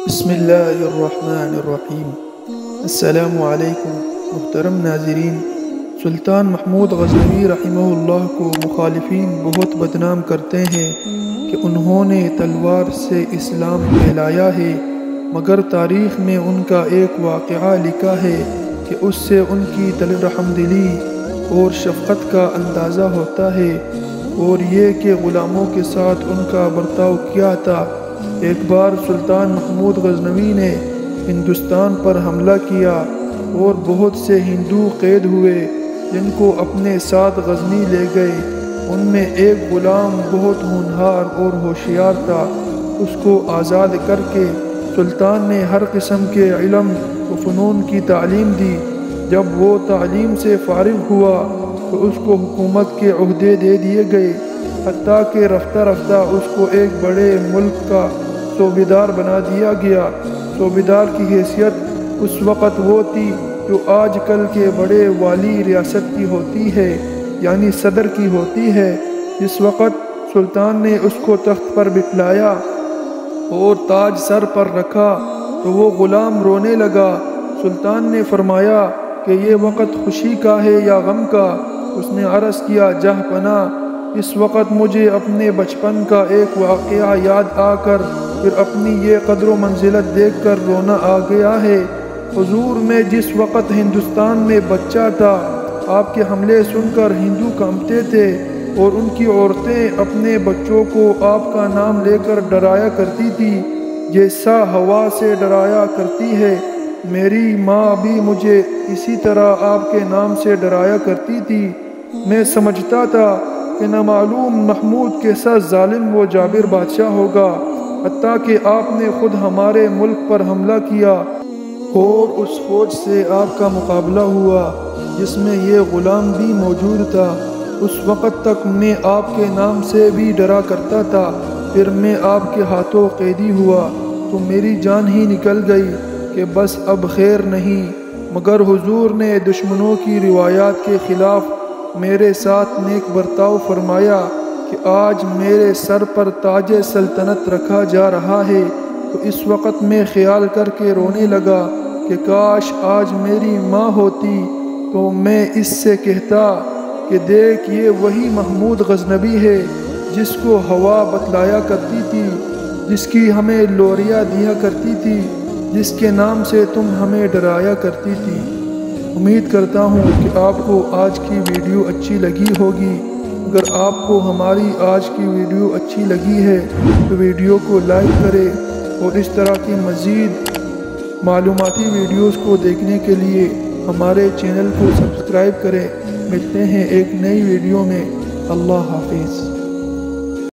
بسم اللہ الرحمن الرحیم۔ السلام علیکم محترم ناظرین۔ سلطان محمود غزنوی رحمہ اللہ کو مخالفین بہت بدنام کرتے ہیں کہ انہوں نے تلوار سے اسلام پھیلایا ہے، مگر تاریخ میں ان کا ایک واقعہ لکھا ہے کہ اس سے ان کی رحم دلی اور شفقت کا اندازہ ہوتا ہے، اور یہ کہ غلاموں کے ساتھ ان کا برتاؤ کیا تھا۔ ایک بار سلطان محمود غزنوی نے ہندوستان پر حملہ کیا اور بہت سے ہندو قید ہوئے، جن کو اپنے ساتھ غزنی لے گئے۔ ان میں ایک غلام بہت ہونہار اور ہوشیار تھا۔ اس کو آزاد کر کے سلطان نے ہر قسم کے علم و فنون کی تعلیم دی۔ جب وہ تعلیم سے فارغ ہوا تو اس کو حکومت کے عہدے دے دیے گئے، حتیٰ کہ رفتہ رفتہ اس کو ایک بڑے ملک کا صوبیدار بنا دیا گیا۔ صوبیدار کی حیثیت اس وقت وہ تھی جو آج کل کے بڑے والی ریاست کی ہوتی ہے، یعنی صدر کی ہوتی ہے۔ جس وقت سلطان نے اس کو تخت پر بٹھلایا اور تاج سر پر رکھا تو وہ غلام رونے لگا۔ سلطان نے فرمایا کہ یہ وقت خوشی کا ہے یا غم کا؟ اس نے عرض کیا، جاہ پناہ، اس وقت مجھے اپنے بچپن کا ایک واقعہ یاد آ کر پھر اپنی یہ قدر و منزلت دیکھ کر رونا آ گیا ہے۔ حضور، میں جس وقت ہندوستان میں بچہ تھا، آپ کے حملے سن کر ہندو کانپتے تھے اور ان کی عورتیں اپنے بچوں کو آپ کا نام لے کر ڈرایا کرتی تھی، جیسا ہوا سے ڈرایا کرتی ہے۔ میری ماں بھی مجھے اسی طرح آپ کے نام سے ڈرایا کرتی تھی۔ میں سمجھتا تھا کہ نامعلوم محمود کیسا ظالم و جابر بادشاہ ہوگا، حتیٰ کہ آپ نے خود ہمارے ملک پر حملہ کیا اور اس فوج سے آپ کا مقابلہ ہوا جس میں یہ غلام بھی موجود تھا۔ اس وقت تک میں آپ کے نام سے بھی ڈرا کرتا تھا، پھر میں آپ کے ہاتھوں قیدی ہوا تو میری جان ہی نکل گئی کہ بس اب خیر نہیں، مگر حضور نے دشمنوں کی روایات کے خلاف میرے ساتھ نیک برتاؤ فرمایا کہ آج میرے سر پر تاج سلطنت رکھا جا رہا ہے۔ تو اس وقت میں خیال کر کے رونے لگا کہ کاش آج میری ماں ہوتی تو میں اس سے کہتا کہ دیکھ، یہ وہی محمود غزنوی ہے جس کو ہوا بتلایا کرتی تھی، جس کی ہمیں لوریاں دیا کرتی تھی، جس کے نام سے تم ہمیں ڈرایا کرتی تھی۔ امید کرتا ہوں کہ آپ کو آج کی ویڈیو اچھی لگی ہوگی۔ اگر آپ کو ہماری آج کی ویڈیو اچھی لگی ہے تو ویڈیو کو لائک کریں اور اس طرح کی مزید معلوماتی ویڈیوز کو دیکھنے کے لیے ہمارے چینل کو سبسکرائب کریں۔ ملتے ہیں ایک نئی ویڈیو میں۔ اللہ حافظ۔